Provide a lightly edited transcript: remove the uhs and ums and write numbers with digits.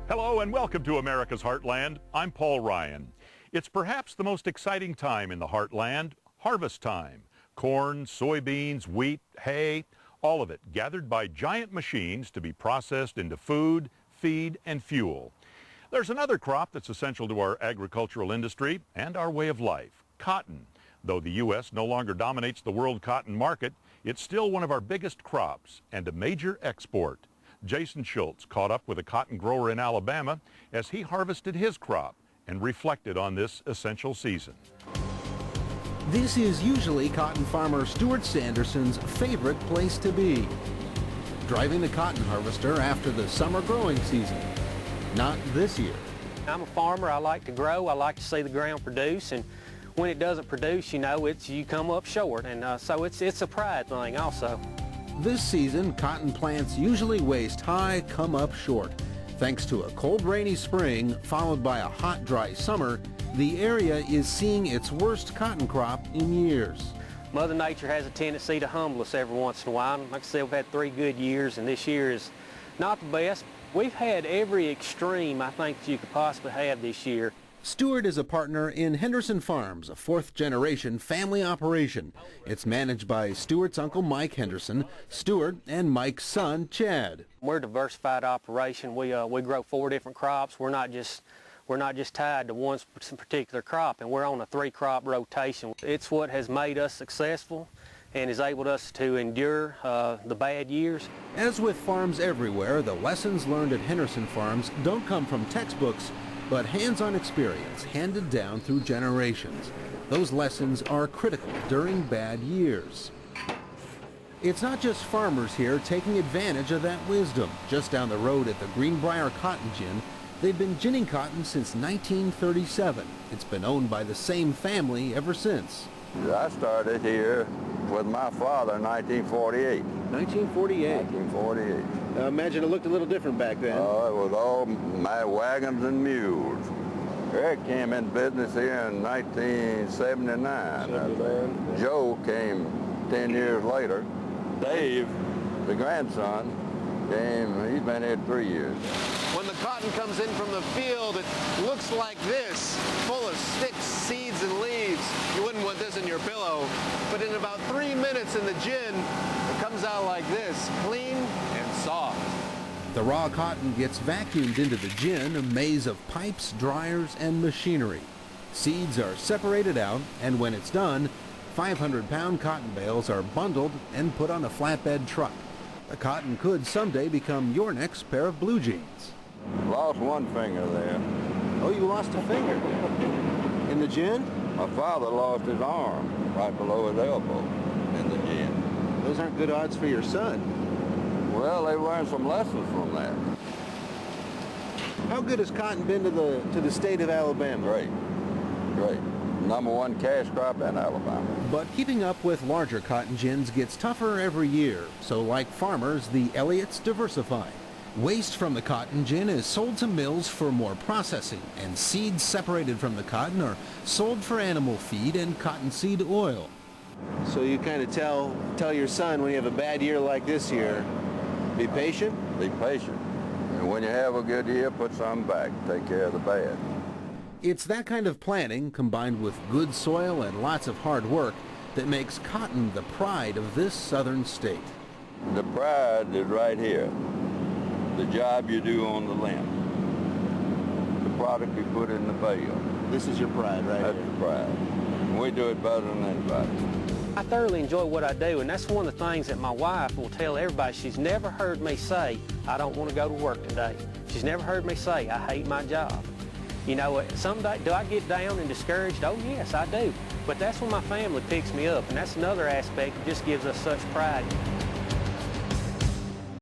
Hello and welcome to America's Heartland. I'm Paul Ryan. It's perhaps the most exciting time in the Heartland, harvest time. Corn, soybeans, wheat, hay, all of it gathered by giant machines to be processed into food, feed, and fuel. There's another crop that's essential to our agricultural industry and our way of life, cotton. Though the U.S. no longer dominates the world cotton market, it's still one of our biggest crops and a major export. Jason Schultz caught up with a cotton grower in Alabama as he harvested his crop and reflected on this essential season. This is usually cotton farmer Stuart Sanderson's favorite place to be, driving the cotton harvester after the summer growing season. Not this year. I'm a farmer. I like to grow. I like to see the ground produce, and when it doesn't produce, you know, you come up short, and so it's a pride thing also. This season, cotton plants usually waist high, come up short. Thanks to a cold, rainy spring, followed by a hot, dry summer, the area is seeing its worst cotton crop in years. Mother Nature has a tendency to humble us every once in a while. Like I said, we've had 3 good years, and this year is not the best. We've had every extreme I think that you could possibly have this year. Stuart is a partner in Henderson Farms, a 4th-generation family operation. It's managed by Stuart's uncle Mike Henderson, Stuart, and Mike's son Chad. We're a diversified operation. We grow 4 different crops. We're not just tied to one particular crop, and we're on a 3-crop rotation. It's what has made us successful and has enabled us to endure the bad years. As with farms everywhere, the lessons learned at Henderson Farms don't come from textbooks, but hands-on experience handed down through generations. Those lessons are critical during bad years. It's not just farmers here taking advantage of that wisdom. Just down the road at the Greenbrier Cotton Gin, they've been ginning cotton since 1937. It's been owned by the same family ever since. I started here with my father in 1948. 1948? 1948. I imagine it looked a little different back then. Oh, it was all my wagons and mules. Eric came in business here in 1979. Joe came 10 years later. Dave, the grandson, came, he's been here 3 years. When the cotton comes in from the field, it looks like this, full of sticks, seeds, and leaves. You wouldn't want this in your pillow. But in about 3 minutes in the gin, it comes out like this, clean and soft. The raw cotton gets vacuumed into the gin, a maze of pipes, dryers, and machinery. Seeds are separated out, and when it's done, 500-pound cotton bales are bundled and put on a flatbed truck. The cotton could someday become your next pair of blue jeans. Lost one finger there. Oh, you lost a finger? In the gin? My father lost his arm right below his elbow in the gin. Those aren't good odds for your son. Well, they learned some lessons from that. How good has cotton been to the state of Alabama? Great, great. #1 cash crop in Alabama. But keeping up with larger cotton gins gets tougher every year. So like farmers, the Elliots diversify. Waste from the cotton gin is sold to mills for more processing, and seeds separated from the cotton are sold for animal feed and cottonseed oil. So you kind of tell your son when you have a bad year like this year, be patient? Be patient. And when you have a good year, put some back. Take care of the bad. It's that kind of planning, combined with good soil and lots of hard work, that makes cotton the pride of this southern state. The pride is right here. The job you do on the limb. The product you put in the bale. This is your pride, right? That's the pride. And we do it better than anybody. I thoroughly enjoy what I do, and that's one of the things that my wife will tell everybody. She's never heard me say, I don't want to go to work today. She's never heard me say, I hate my job. You know, someday, do I get down and discouraged? Oh, yes, I do. But that's when my family picks me up, and that's another aspect that just gives us such pride.